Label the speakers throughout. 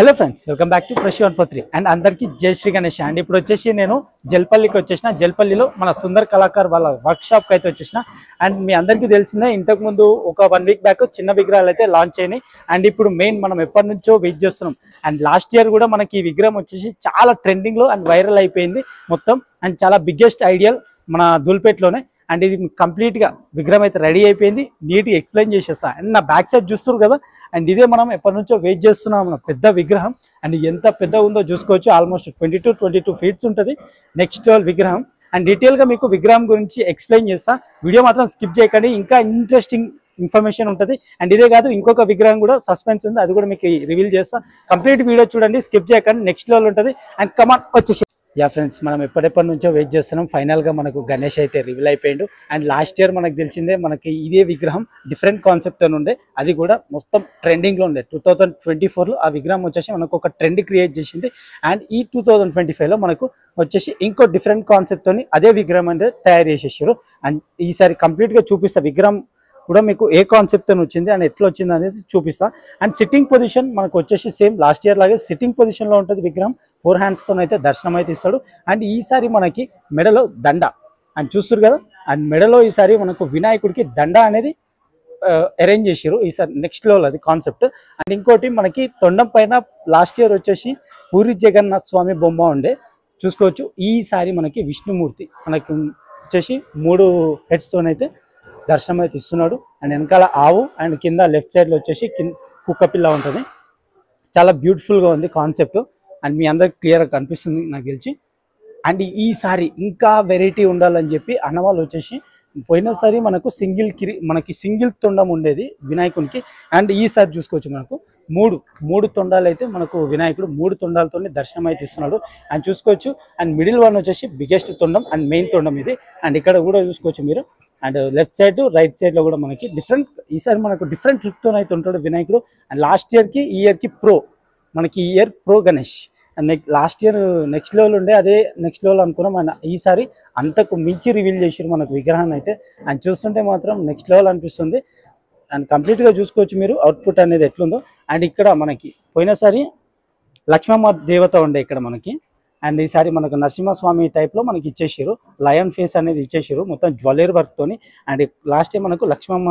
Speaker 1: Hello friends, welcome back to fresh 143 and అందరికీ జై Shri Ganesh and ఇప్పుడు వచ్చేసి నేను జల్పల్లికి వచ్చేసిన. జల్పల్లిలో మన సుందర్ కళాకార్ వాళ్ళ వర్క్ షాప్కి అయితే వచ్చేసిన. అండ్ మీ అందరికీ తెలిసిందే, ఇంతకుముందు ఒక 1 వీక్ బ్యాక్ చిన్న విగ్రహాలు అయితే లాంచ్ అయినాయి. అండ్ ఇప్పుడు మెయిన్ మనం ఎప్పటి నుంచో వెయిట్ చేస్తున్నాం. అండ్ లాస్ట్ ఇయర్ కూడా మనకి ఈ విగ్రహం వచ్చేసి చాలా ట్రెండింగ్లో అండ్ వైరల్ అయిపోయింది మొత్తం. అండ్ చాలా బిగ్గెస్ట్ ఐడియల్ మన దూల్పేటలోనే. అండ్ ఇది కంప్లీట్గా విగ్రహం అయితే రెడీ అయిపోయింది. నీట్గా ఎక్స్ప్లెయిన్ చేసేస్తా. అండ్ నా బ్యాక్ సైడ్ చూస్తారు కదా, అండ్ ఇదే మనం ఎప్పటి నుంచో వెయిట్ చేస్తున్నాం మన పెద్ద విగ్రహం. అండ్ ఎంత పెద్ద ఉందో చూసుకోవచ్చు, ఆల్మోస్ట్ 22 ఫీట్స్ ఉంటుంది నెక్స్ట్ లెవెల్ విగ్రహం. అండ్ డీటెయిల్గా మీకు విగ్రహం గురించి ఎక్స్ప్లెయిన్ చేస్తా. వీడియో మాత్రం స్కిప్ చేయకండి, ఇంకా ఇంట్రెస్టింగ్ ఇన్ఫర్మేషన్ ఉంటుంది. అండ్ ఇదే కాదు, ఇంకొక విగ్రహం కూడా సస్పెన్స్ ఉంది, అది కూడా మీకు రివీల్ చేస్తా. కంప్లీట్ వీడియో చూడండి, స్కిప్ చేయకండి, నెక్స్ట్ లెవెల్ ఉంటుంది. అండ్ కమాన్ వచ్చేసి యా ఫ్రెండ్స్, మనం ఎప్పటి నుంచో వెయిట్ చేస్తున్నాం. ఫైనల్గా మనకు గణేష్ అయితే రివీల్ అయిపోయిండు. అండ్ లాస్ట్ ఇయర్ మనకు తెలిసిందే, మనకి ఇదే విగ్రహం డిఫరెంట్ కాన్సెప్ట్తో ఉండే, అది కూడా మొత్తం ట్రెండింగ్లో ఉండే. 2024లో ఆ విగ్రహం వచ్చేసి మనకు ఒక ట్రెండ్ క్రియేట్ చేసింది. అండ్ ఈ 2025లో మనకు వచ్చేసి ఇంకో డిఫరెంట్ కాన్సెప్ట్తో అదే విగ్రహం అనేది తయారు చేసేసారు. అండ్ ఈసారి కంప్లీట్గా చూపిస్తా విగ్రహం కూడా మీకు ఏ కాన్సెప్ట్తో వచ్చింది అండ్ ఎట్లా వచ్చింది అనేది చూపిస్తా. అండ్ సిట్టింగ్ పొజిషన్ మనకు వచ్చేసి సేమ్ లాస్ట్ ఇయర్ లాగే సిట్టింగ్ పొజిషన్లో ఉంటుంది విగ్రహం. 4 హ్యాండ్స్తో అయితే దర్శనం అయితే ఇస్తాడు. అండ్ ఈసారి మనకి మెడలో దండ అని చూస్తారు కదా, అండ్ మెడలో ఈసారి మనకు వినాయకుడికి దండ అనేది అరేంజ్ చేసారు ఈసారి నెక్స్ట్ లెవెల్ అది కాన్సెప్ట్. అండ్ ఇంకోటి మనకి తొండం పైన లాస్ట్ ఇయర్ వచ్చేసి పూరి జగన్నాథ్ స్వామి బొమ్మ ఉండే చూసుకోవచ్చు. ఈసారి మనకి విష్ణుమూర్తి మనకి వచ్చేసి 3 హెడ్స్తోనైతే దర్శనం అయితే ఇస్తున్నాడు. అండ్ వెనకాల ఆవు అండ్ కింద లెఫ్ట్ సైడ్లో వచ్చేసి కుక్క పిల్ల ఉంటుంది. చాలా బ్యూటిఫుల్గా ఉంది కాన్సెప్ట్. అండ్ మీ అందరికి క్లియర్గా కనిపిస్తుంది నాకు తెలిసి. అండ్ ఈసారి ఇంకా వెరైటీ ఉండాలని చెప్పి అన్నవాళ్ళు వచ్చేసి, పోయినసారి మనకు సింగిల్ తొండం ఉండేది వినాయకునికి. అండ్ ఈసారి చూసుకోవచ్చు మనకు మూడు తొండాలు అయితే మనకు వినాయకుడు 3 తొండాలతో దర్శనం అయితే ఇస్తున్నాడు. అండ్ చూసుకోవచ్చు. అండ్ మిడిల్ వన్ వచ్చేసి బిగ్గెస్ట్ తొండం అండ్ మెయిన్ తొండం ఇది. అండ్ ఇక్కడ కూడా చూసుకోవచ్చు మీరు. అండ్ లెఫ్ట్ సైడ్ రైట్ సైడ్లో కూడా మనకి ఈసారి మనకు డిఫరెంట్ లుక్తో అయితే ఉంటాడు వినాయకుడు. అండ్ లాస్ట్ ఇయర్కి ఈ ఇయర్కి మనకి ఈ year pro Ganesh. And last year next level ఉండే, అదే నెక్స్ట్ లెవెల్ అనుకున్నాం. అండ్ ఈసారి అంతకు మించి రివీల్ చేసారు మనకు విగ్రహాన్ని అయితే. అండ్ చూస్తుంటే మాత్రం నెక్స్ట్ లెవెల్ అనిపిస్తుంది. అండ్ కంప్లీట్గా చూసుకోవచ్చు మీరు అవుట్పుట్ అనేది ఎట్లుందో. అండ్ ఇక్కడ మనకి పోయినసారి లక్ష్మమ్మ దేవత ఉండే ఇక్కడ మనకి. అండ్ ఈసారి మనకు నరసింహస్వామి టైప్లో మనకి ఇచ్చేసారు. లయన్ ఫేస్ అనేది ఇచ్చేసారు మొత్తం జ్యువెలరీ వర్క్తోని. అండ్ లాస్ట్ టైం మనకు లక్ష్మమ్మ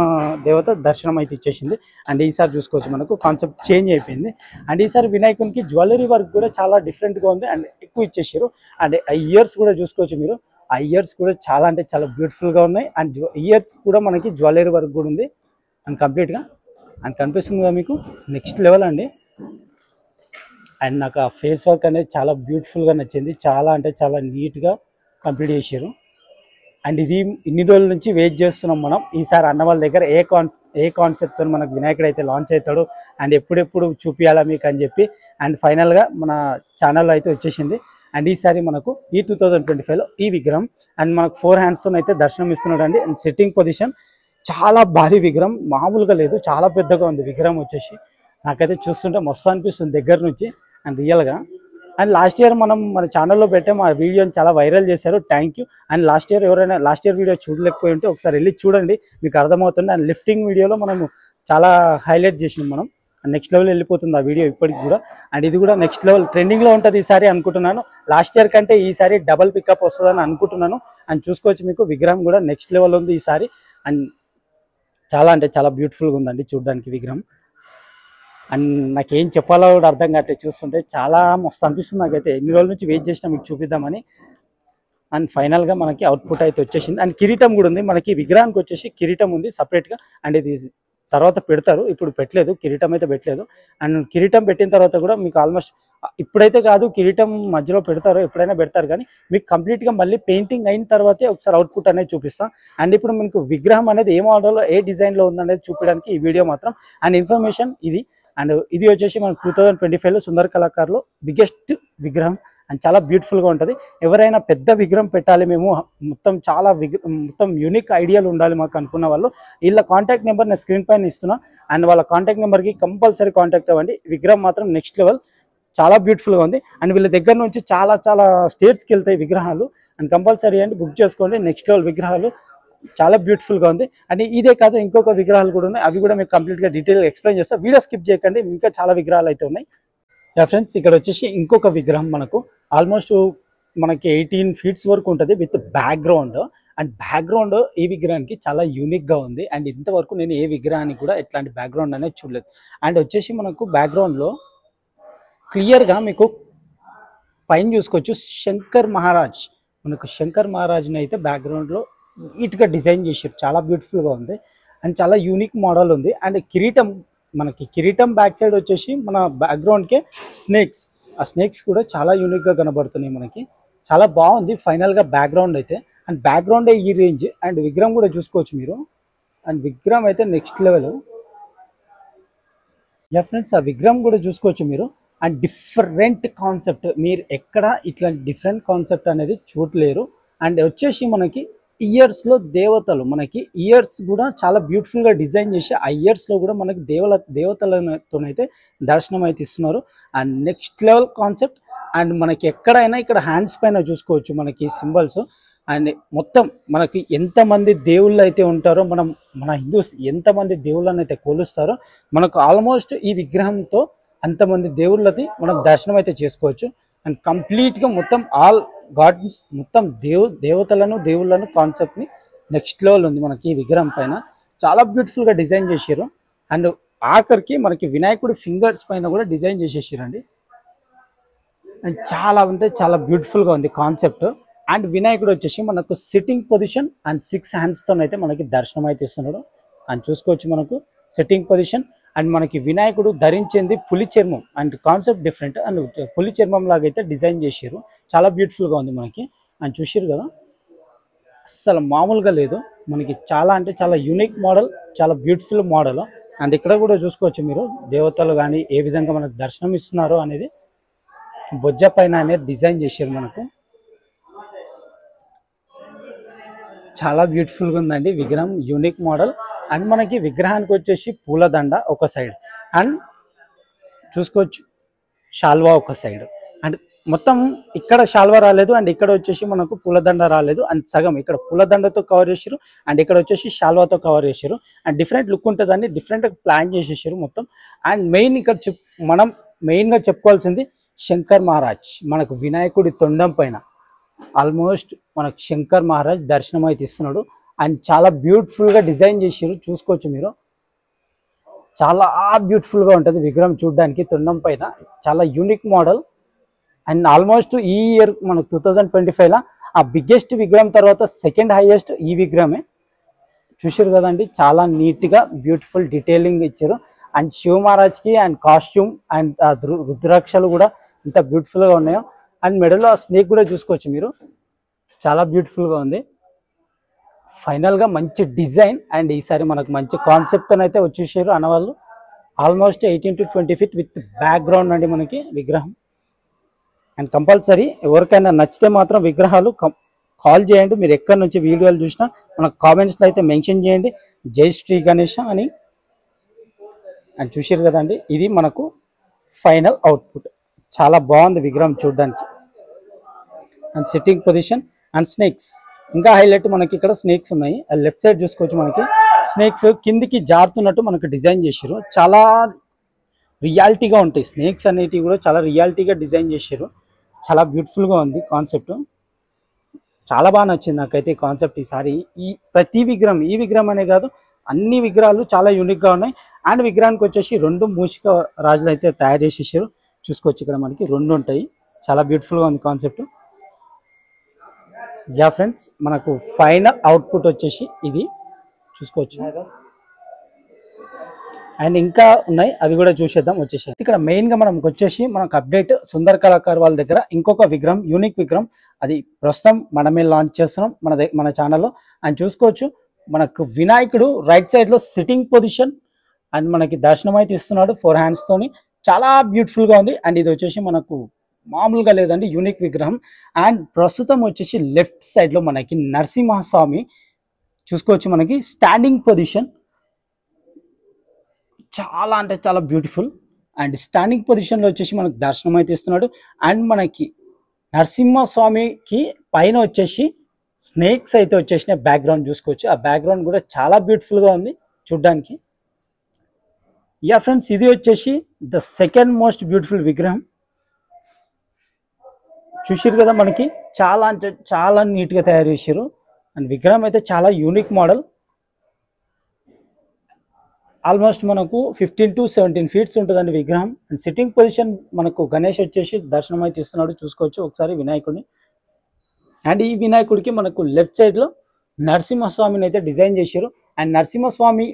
Speaker 1: దేవత దర్శనం అయితే ఇచ్చేసింది. అండ్ ఈసారి చూసుకోవచ్చు మనకు కాన్సెప్ట్ చేంజ్ అయిపోయింది. అండ్ ఈసారి వినాయకునికి జ్యువెలరీ వర్క్ కూడా చాలా డిఫరెంట్గా ఉంది అండ్ ఎక్కువ ఇచ్చేసారు. అండ్ ఆ ఇయర్స్ కూడా చూసుకోవచ్చు మీరు. ఆ ఇయర్స్ కూడా చాలా అంటే చాలా బ్యూటిఫుల్గా ఉన్నాయి. అండ్ ఇయర్స్ కూడా మనకి జ్యువెలరీ వర్క్ కూడా ఉంది. అండ్ కంప్లీట్గా అండ్ కనిపిస్తుంది కదా మీకు, నెక్స్ట్ లెవెల్ అండి. అండ్ నాకు ఆ ఫేస్ వర్క్ అనేది చాలా బ్యూటిఫుల్గా నచ్చింది. చాలా అంటే చాలా నీట్గా కంప్లీట్ చేశారు. అండ్ ఇది ఇన్ని రోజుల నుంచి వెయిట్ చేస్తున్నాం మనం. ఈసారి అన్న వాళ్ళ దగ్గర ఏ కాన్సెప్ట్తో మనకు వినాయకుడు అయితే లాంచ్ అవుతాడు అండ్ ఎప్పుడెప్పుడు చూపించాలా మీకు అని చెప్పి. అండ్ ఫైనల్గా మన ఛానల్లో అయితే వచ్చేసింది. అండ్ ఈసారి మనకు ఈ 2025లో ఈ విగ్రహం అండ్ మనకు 4 హ్యాండ్స్తో అయితే దర్శనం ఇస్తున్నాడు అండి. అండ్ సిట్టింగ్ పొజిషన్ చాలా భారీ విగ్రహం, మామూలుగా లేదు, చాలా పెద్దగా ఉంది విగ్రహం వచ్చేసి. నాకైతే చూస్తుంటే మస్తు అనిపిస్తుంది దగ్గర నుంచి అండ్ రియల్గా. అండ్ లాస్ట్ ఇయర్ మనం మన ఛానల్లో పెట్టాము, ఆ వీడియోని చాలా వైరల్ చేశారు. Thank you. And last year ఎవరైనా లాస్ట్ ఇయర్ వీడియో చూడలేకపోయి ఉంటే ఒకసారి వెళ్ళి చూడండి, మీకు అర్థమవుతుంది. అండ్ లిఫ్టింగ్ వీడియోలో మనము చాలా హైలైట్ చేసినాం మనం. నెక్స్ట్ లెవెల్ వెళ్ళిపోతుంది ఆ వీడియో ఇప్పటికి కూడా. అండ్ ఇది కూడా నెక్స్ట్ లెవెల్ ట్రెండింగ్లో ఉంటుంది ఈసారి అనుకుంటున్నాను. లాస్ట్ ఇయర్ కంటే ఈసారి డబల్ పికప్ వస్తుందని అనుకుంటున్నాను. అండ్ చూసుకోవచ్చు మీకు విగ్రహం కూడా నెక్స్ట్ లెవెల్ ఉంది ఈసారి. అండ్ చాలా అంటే చాలా బ్యూటిఫుల్గా ఉందండి చూడడానికి విగ్రహం. అండ్ నాకేం చెప్పాలో కూడా అర్థం కావట్లేదు చూస్తుంటే, చాలా మస్తు అనిపిస్తుంది నాకైతే. ఎన్ని రోజుల నుంచి వెయిట్ చేసినా మీకు చూపిద్దామని. అండ్ ఫైనల్గా మనకి అవుట్పుట్ అయితే వచ్చేసింది. అండ్ కిరీటం కూడా ఉంది మనకి. విగ్రహానికి వచ్చేసి కిరీటం ఉంది సపరేట్గా. అండ్ ఇది తర్వాత పెడతారు, ఇప్పుడు పెట్టలేదు, కిరీటం అయితే పెట్టలేదు. అండ్ కిరీటం పెట్టిన తర్వాత కూడా మీకు ఆల్మోస్ట్ ఇప్పుడైతే కాదు, కిరీటం మధ్యలో పెడతారు, ఎప్పుడైనా పెడతారు. కానీ మీకు కంప్లీట్గా మళ్ళీ పెయింటింగ్ అయిన తర్వాతే ఒకసారి అవుట్పుట్ అనేది చూపిస్తాం. అండ్ ఇప్పుడు మీకు విగ్రహం అనేది ఏ మోడల్లో ఏ డిజైన్లో ఉందనేది చూపించడానికి ఈ వీడియో మాత్రం. అండ్ ఇన్ఫర్మేషన్ ఇది. అండ్ ఇది వచ్చేసి మనకు 2025లో సుందర్ కళాకార్లో బిగ్గెస్ట్ విగ్రహం అండ్ చాలా బ్యూటిఫుల్గా ఉంటుంది. ఎవరైనా పెద్ద విగ్రహం పెట్టాలి మేము, మొత్తం మొత్తం యూనిక్ ఐడియాలు ఉండాలి మాకు అనుకున్న వాళ్ళు, వీళ్ళ కాంటాక్ట్ నెంబర్ నేను స్క్రీన్ పైన ఇస్తున్నా. అండ్ వాళ్ళ కాంటాక్ట్ నెంబర్కి కంపల్సరీ కాంటాక్ట్ అవ్వండి. విగ్రహం మాత్రం నెక్స్ట్ లెవెల్, చాలా బ్యూటిఫుల్గా ఉంది. అండ్ వీళ్ళ దగ్గర నుంచి చాలా స్టేట్స్కి వెళ్తాయి విగ్రహాలు. అండ్ కంపల్సరీ అండి బుక్ చేసుకోండి. నెక్స్ట్ లెవెల్ విగ్రహాలు చాలా బ్యూటిఫుల్గా ఉంది. అండ్ ఇదే కాదు ఇంకొక విగ్రహాలు కూడా ఉన్నాయి, అవి కూడా మీకు కంప్లీట్గా డీటెయిల్గా ఎక్స్ప్లెయిన్ చేస్తా. వీడియో స్కిప్ చేయకండి, ఇంకా చాలా విగ్రహాలు అయితే ఉన్నాయి. యా ఫ్రెండ్స్, ఇక్కడ వచ్చేసి ఇంకొక విగ్రహం మనకు ఆల్మోస్ట్ మనకి 18 ఫీట్స్ వరకు ఉంటుంది విత్ బ్యాక్గ్రౌండ్. అండ్ బ్యాక్గ్రౌండ్ ఈ విగ్రహానికి చాలా యూనిక్గా ఉంది. అండ్ ఇంతవరకు నేను ఏ విగ్రహానికి కూడా ఎట్లాంటి బ్యాక్గ్రౌండ్ అనేది చూడలేదు. అండ్ వచ్చేసి మనకు బ్యాక్గ్రౌండ్లో క్లియర్గా మీకు పైన చూసుకోవచ్చు శంకర్ మహారాజ్. మనకు శంకర్ మహారాజ్ని అయితే బ్యాక్గ్రౌండ్లో నీట్గా డిజైన్ చేశారు, చాలా బ్యూటిఫుల్గా ఉంది. అండ్ చాలా యూనిక్ మోడల్ ఉంది. అండ్ కిరీటం, మనకి కిరీటం బ్యాక్ సైడ్ వచ్చేసి మన బ్యాక్గ్రౌండ్కే స్నేక్స్, ఆ స్నేక్స్ కూడా చాలా యూనిక్గా కనబడుతున్నాయి మనకి. చాలా బాగుంది ఫైనల్గా బ్యాక్గ్రౌండ్ అయితే. అండ్ బ్యాక్గ్రౌండే ఈ రేంజ్. అండ్ విగ్రహం కూడా చూసుకోవచ్చు మీరు. అండ్ విగ్రహం అయితే నెక్స్ట్ లెవెల్. యా ఫ్రెండ్స్, ఆ విగ్రహం కూడా చూసుకోవచ్చు మీరు. అండ్ డిఫరెంట్ కాన్సెప్ట్, మీరు ఎక్కడ ఇట్లాంటి డిఫరెంట్ కాన్సెప్ట్ అనేది చూడలేరు. అండ్ వచ్చేసి మనకి ఇయర్స్లో దేవతలు, మనకి ఇయర్స్ కూడా చాలా బ్యూటిఫుల్గా డిజైన్ చేసి ఆ ఇయర్స్లో కూడా మనకి దేవతలతోనైతే దర్శనం అయితే ఇస్తున్నారు. And next level concept. And మనకి ఎక్కడైనా ఇక్కడ హ్యాండ్స్ పైన చూసుకోవచ్చు మనకి సింబల్స్. అండ్ మొత్తం మనకి ఎంతమంది దేవుళ్ళు అయితే ఉంటారో, మన హిందూస్ ఎంతమంది దేవుళ్ళని అయితే కొలుస్తారో మనకు ఆల్మోస్ట్ ఈ విగ్రహంతో అంతమంది దేవుళ్ళది మనం దర్శనం అయితే చేసుకోవచ్చు. అండ్ కంప్లీట్గా మొత్తం ఆల్ గాడ్స్, మొత్తం దేవుళ్ళను కాన్సెప్ట్ని నెక్స్ట్ లెవెల్ ఉంది మనకి ఈ విగ్రహం పైన. చాలా బ్యూటిఫుల్గా డిజైన్ చేసారు. అండ్ ఆఖరికి మనకి వినాయకుడి ఫింగర్స్ పైన కూడా డిజైన్ చేసేసారండి. అండ్ చాలా అంటే చాలా బ్యూటిఫుల్గా ఉంది కాన్సెప్ట్. అండ్ వినాయకుడు వచ్చేసి మనకు సిట్టింగ్ పొజిషన్ అండ్ 6 హ్యాండ్స్తో అయితే మనకి దర్శనం అయితే ఇస్తున్నాడు. అండ్ చూసుకోవచ్చు మనకు సిట్టింగ్ పొజిషన్. అండ్ మనకి వినాయకుడు ధరించింది పులి చర్మం. And concept different. అండ్ పులి చర్మం లాగా అయితే డిజైన్ చేసారు, చాలా బ్యూటిఫుల్గా ఉంది మనకి. అండ్ చూసారు కదా, అస్సలు మామూలుగా లేదు మనకి. చాలా అంటే చాలా యూనిక్ మోడల్, చాలా బ్యూటిఫుల్ మోడల్. అండ్ ఇక్కడ కూడా చూసుకోవచ్చు మీరు, దేవతలు కానీ ఏ విధంగా మనకు దర్శనం ఇస్తున్నారో అనేది బొజ్జ పైన అనేది డిజైన్ చేశారు మనకు. చాలా బ్యూటిఫుల్గా ఉందండి విగ్రహం, యూనిక్ మోడల్. అండ్ మనకి విగ్రహానికి వచ్చేసి పూలదండ ఒక సైడ్, అండ్ చూసుకోవచ్చు షాల్వా ఒక సైడ్. అండ్ మొత్తం ఇక్కడ షాల్వా రాలేదు, అండ్ ఇక్కడ వచ్చేసి మనకు పూలదండ రాలేదు. అండ్ సగం ఇక్కడ పూలదండతో కవర్ చేసారు, అండ్ ఇక్కడ వచ్చేసి షాల్వాతో కవర్ చేసారు. అండ్ డిఫరెంట్ లుక్ ఉంటుందని డిఫరెంట్గా ప్లాన్ చేసేసారు మొత్తం. అండ్ మెయిన్ ఇక్కడ మనం మెయిన్గా చెప్పుకోవాల్సింది శంకర్ మహారాజ్. మనకు వినాయకుడి తొండం పైన ఆల్మోస్ట్ మనకు శంకర్ మహారాజ్ దర్శనం అయితే ఇస్తున్నాడు. అండ్ చాలా బ్యూటిఫుల్గా డిజైన్ చేసారు, చూసుకోవచ్చు మీరు. చాలా బ్యూటిఫుల్గా ఉంటుంది విగ్రహం చూడడానికి తొండం పైన, చాలా యూనిక్ మోడల్. అండ్ ఆల్మోస్ట్ ఈ ఇయర్ మనకు 2025లో ఆ బిగ్గెస్ట్ విగ్రహం తర్వాత సెకండ్ హైయెస్ట్ ఈ విగ్రహమే. చూసారు కదండి, చాలా నీట్గా బ్యూటిఫుల్ డీటెయిలింగ్ ఇచ్చారు. అండ్ శివ మహారాజ్కి అండ్ కాస్ట్యూమ్ అండ్ రుద్రాక్షలు కూడా ఎంత బ్యూటిఫుల్గా ఉన్నాయో. అండ్ మెడలో ఆ స్నేక్ కూడా చూసుకోవచ్చు మీరు, చాలా బ్యూటిఫుల్గా ఉంది. ఫైనల్గా మంచి డిజైన్. అండ్ ఈసారి మనకు మంచి కాన్సెప్ట్తో అయితే వచ్చేసారు అన్నవాళ్ళు. Almost 18 to 20 feet with background అండి మనకి విగ్రహం. అండ్ కంపల్సరీ ఎవరికైనా నచ్చితే మాత్రం విగ్రహాలు కాల్ చేయండి. మీరు ఎక్కడి నుంచి వీడియోలు చూసినా మనకు కామెంట్స్లో అయితే మెన్షన్ చేయండి జై శ్రీ గణేష అని. అండ్ చూసారు కదండి, ఇది మనకు ఫైనల్ అవుట్పుట్. చాలా బాగుంది విగ్రహం చూడడానికి. And sitting position and snakes, ఇంకా హైలైట్ మనకి ఇక్కడ స్నేక్స్ ఉన్నాయి. లెఫ్ట్ సైడ్ చూసుకోవచ్చు మనకి స్నేక్స్ కిందికి జారుతున్నట్టు మనకు డిజైన్ చేశారు. చాలా రియాలిటీగా ఉంటాయి స్నేక్స్ అనేటివి కూడా, చాలా రియాలిటీగా డిజైన్ చేశారు. చాలా బ్యూటిఫుల్గా ఉంది కాన్సెప్ట్, చాలా బాగా నచ్చింది నాకైతే ఈ కాన్సెప్ట్. ఈసారి ప్రతి విగ్రహం, ఈ విగ్రహం అనే కాదు అన్ని విగ్రహాలు చాలా యూనిక్గా ఉన్నాయి. అండ్ విగ్రహానికి వచ్చేసి 2 మూషిక రాజులు అయితే తయారు చేసేసారు. చూసుకోవచ్చు ఇక్కడ మనకి 2 ఉంటాయి. చాలా బ్యూటిఫుల్గా ఉంది కాన్సెప్ట్. యా ఫ్రెండ్స్, మనకు ఫైనల్ అవుట్పుట్ వచ్చేసి ఇది చూసుకోవచ్చు. అండ్ ఇంకా ఉన్నాయి, అవి కూడా చూసేద్దాం వచ్చేసి. ఇక్కడ మెయిన్గా మనకు వచ్చేసి మనకు అప్డేట్ సుందర్ కళాకార్ వాళ్ళ దగ్గర ఇంకొక విగ్రహం, యూనిక్ విగ్రహం, అది ప్రస్తుతం మనమే లాంచ్ చేస్తున్నాం మన ఛానల్లో. అండ్ చూసుకోవచ్చు మనకు వినాయకుడు రైట్ సైడ్లో సిట్టింగ్ పొజిషన్ అండ్ మనకి దర్శనం అయితే ఇస్తున్నాడు 4 హ్యాండ్స్తోని. చాలా బ్యూటిఫుల్గా ఉంది. అండ్ ఇది వచ్చేసి మనకు మామూలుగా లేదండి, యూనిక్ విగ్రహం. అండ్ ప్రస్తుతం వచ్చేసి లెఫ్ట్ సైడ్లో మనకి నరసింహస్వామి చూసుకోవచ్చు, మనకి స్టాండింగ్ పొజిషన్, చాలా అంటే చాలా బ్యూటిఫుల్. అండ్ స్టాండింగ్ పొజిషన్లో వచ్చేసి మనకు దర్శనం అయితే ఇస్తున్నాడు. అండ్ మనకి నరసింహస్వామికి పైన వచ్చేసి స్నేక్స్ అయితే వచ్చేసిన బ్యాక్గ్రౌండ్ చూసుకోవచ్చు. ఆ బ్యాక్గ్రౌండ్ కూడా చాలా బ్యూటిఫుల్గా ఉంది చూడ్డానికి. యా ఫ్రెండ్స్, ఇది వచ్చేసి ద సెకండ్ మోస్ట్ బ్యూటిఫుల్ విగ్రహం. చూసారు కదా, మనకి చాలా అంటే చాలా నీట్గా తయారు చేశారు. అండ్ విగ్రహం అయితే చాలా యూనిక్ మోడల్. ఆల్మోస్ట్ మనకు 15 to 17 ఫీట్స్ ఉంటుందండి విగ్రహం. అండ్ సిట్టింగ్ పొజిషన్ మనకు గణేష్ వచ్చేసి దర్శనం అయితే ఇస్తున్నాడు, చూసుకోవచ్చు ఒకసారి వినాయకుడిని. అండ్ ఈ వినాయకుడికి మనకు లెఫ్ట్ సైడ్లో నరసింహస్వామిని అయితే డిజైన్ చేశారు. అండ్ నరసింహస్వామి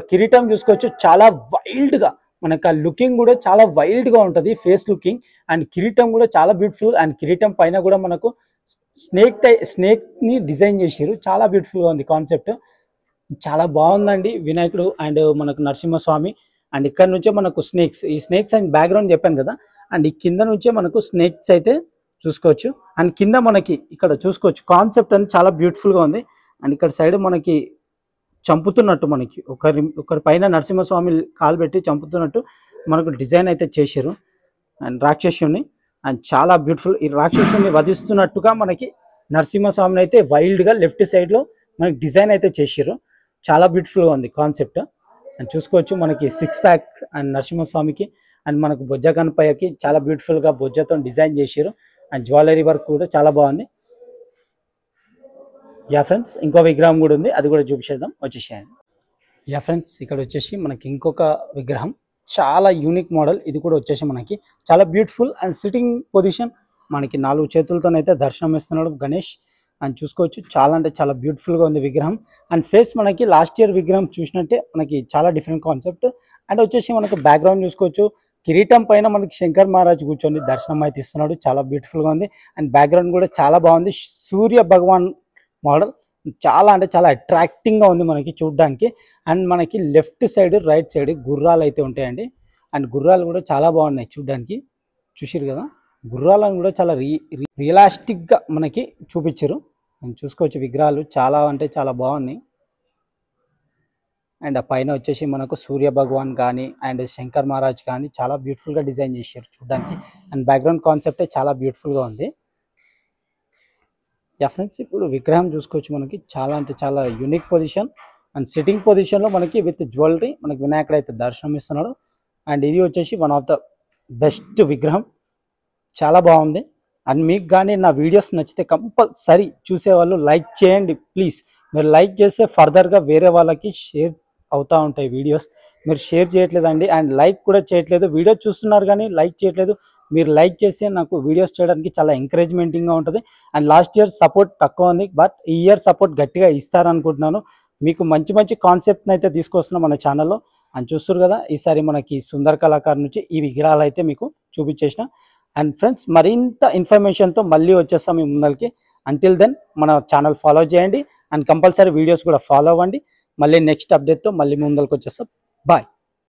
Speaker 1: కిరీటం చూసుకోవచ్చు, చాలా వైల్డ్గా మనకు ఆ లుకింగ్ కూడా చాలా వైల్డ్గా ఉంటుంది, ఫేస్ లుకింగ్. అండ్ కిరీటం కూడా చాలా బ్యూటిఫుల్. అండ్ కిరీటం పైన కూడా మనకు స్నేక్ని డిజైన్ చేశారు, చాలా బ్యూటిఫుల్గా ఉంది కాన్సెప్ట్. చాలా బాగుందండి వినాయకుడు అండ్ మనకు నరసింహస్వామి. అండ్ ఇక్కడ నుంచే మనకు ఈ స్నేక్స్ అండ్ బ్యాక్గ్రౌండ్ చెప్పాను కదా. అండ్ ఈ కింద నుంచే మనకు స్నేక్స్ అయితే చూసుకోవచ్చు. అండ్ కింద మనకి ఇక్కడ చూసుకోవచ్చు కాన్సెప్ట్ అనేది చాలా బ్యూటిఫుల్గా ఉంది. అండ్ ఇక్కడ సైడ్ మనకి చంపుతున్నట్టు, మనకి ఒకరి పైన నరసింహస్వామి కాలు పెట్టి చంపుతున్నట్టు మనకు డిజైన్ అయితే చేశారు. అండ్ రాక్షసుని అండ్ చాలా బ్యూటిఫుల్. ఈ రాక్షసుని వధిస్తున్నట్టుగా మనకి నరసింహస్వామిని అయితే వైల్డ్గా లెఫ్ట్ సైడ్లో మనకి డిజైన్ అయితే చేశారు, చాలా బ్యూటిఫుల్గా ఉంది కాన్సెప్ట్. అండ్ చూసుకోవచ్చు మనకి 6 ప్యాక్ అండ్ నరసింహస్వామికి అండ్ మనకు బొజ్జ కనపయ్యకి చాలా బ్యూటిఫుల్గా బొజ్జతో డిజైన్ చేశారు. అండ్ జ్యువెలరీ వర్క్ కూడా చాలా బాగుంది. యా ఫ్రెండ్స్, ఇంకో విగ్రహం కూడా ఉంది, అది కూడా చూపించేద్దాం, వచ్చేసేయండి. యా ఫ్రెండ్స్, ఇక్కడ వచ్చేసి మనకి ఇంకొక విగ్రహం, చాలా యూనిక్ మోడల్. ఇది కూడా వచ్చేసి మనకి చాలా బ్యూటిఫుల్. అండ్ సిట్టింగ్ పొజిషన్ మనకి 4 చేతులతోనైతే దర్శనం ఇస్తున్నాడు గణేష్. అండ్ చూసుకోవచ్చు చాలా అంటే చాలా బ్యూటిఫుల్గా ఉంది విగ్రహం. అండ్ ఫేస్ మనకి లాస్ట్ ఇయర్ విగ్రహం చూసినట్టే మనకి చాలా డిఫరెంట్ కాన్సెప్ట్. అండ్ వచ్చేసి మనకు బ్యాక్గ్రౌండ్ చూసుకోవచ్చు, కిరీటం పైన మనకి శంకర్ మహారాజ్ కూర్చొని దర్శనం అయితే ఇస్తున్నాడు, చాలా బ్యూటిఫుల్గా ఉంది. అండ్ బ్యాక్గ్రౌండ్ కూడా చాలా బాగుంది, సూర్య భగవాన్ మోడల్. చాలా అంటే చాలా అట్రాక్టింగ్గా ఉంది మనకి చూడడానికి. అండ్ మనకి లెఫ్ట్ సైడ్ రైట్ సైడ్ గుర్రాలు అయితే ఉంటాయండి. అండ్ గుర్రాలు కూడా చాలా బాగున్నాయి చూడడానికి, చూసారు కదా. గుర్రాలను కూడా చాలా రియలిస్టిక్గా మనకి చూపించారు. అండ్ చూసుకోవచ్చు విగ్రహాలు చాలా అంటే చాలా బాగున్నాయి. అండ్ ఆ పైన వచ్చేసి మనకు సూర్య భగవాన్ కానీ అండ్ శంకర్ మహారాజ్ కానీ చాలా బ్యూటిఫుల్గా డిజైన్ చేశారు చూడడానికి. అండ్ బ్యాక్గ్రౌండ్ కాన్సెప్టే చాలా బ్యూటిఫుల్గా ఉంది. యా ఫ్రెండ్స్, ఇప్పుడు విగ్రహం చూసుకోవచ్చు మనకి చాలా అంటే చాలా యూనిక్ పొజిషన్. అండ్ సిట్టింగ్ పొజిషన్లో మనకి విత్ జ్యువెలరీ మనకి వినాయకుడు అయితే దర్శనం ఇస్తున్నాడు. అండ్ ఇది వచ్చేసి వన్ ఆఫ్ ద బెస్ట్ విగ్రహం, చాలా బాగుంది. అండ్ మీకు కానీ నా వీడియోస్ నచ్చితే కంపల్సరీ చూసేవాళ్ళు లైక్ చేయండి ప్లీజ్. మీరు లైక్ చేస్తే ఫర్దర్గా వేరే వాళ్ళకి షేర్ అవుతూ ఉంటాయి వీడియోస్. మీరు షేర్ చేయట్లేదండి అండ్ లైక్ కూడా చేయట్లేదు. వీడియో చూస్తున్నారు కానీ లైక్ చేయట్లేదు. మీరు లైక్ చేస్తే నాకు వీడియోస్ చేయడానికి చాలా ఎంకరేజ్మెంటింగ్గా ఉంటుంది. అండ్ లాస్ట్ ఇయర్ సపోర్ట్ తక్కువ ఉంది, బట్ ఈ ఇయర్ సపోర్ట్ గట్టిగా ఇస్తారనుకుంటున్నాను. మీకు మంచి మంచి కాన్సెప్ట్ని అయితే తీసుకొస్తున్నాం మన ఛానల్లో. అని చూస్తారు కదా, ఈసారి మనకి సుందర్ కళాకారు నుంచి ఈ విగ్రహాలు అయితే మీకు చూపించేసిన. అండ్ ఫ్రెండ్స్, మరింత ఇన్ఫర్మేషన్తో మళ్ళీ వచ్చేస్తాం మీ ముందరికి. అంటిల్ దెన్ మన ఛానల్ ఫాలో చేయండి అండ్ కంపల్సరీ వీడియోస్ కూడా ఫాలో అవ్వండి. మళ్ళీ నెక్స్ట్ అప్డేట్తో మళ్ళీ ముందరికి వచ్చేస్తాం. బాయ్.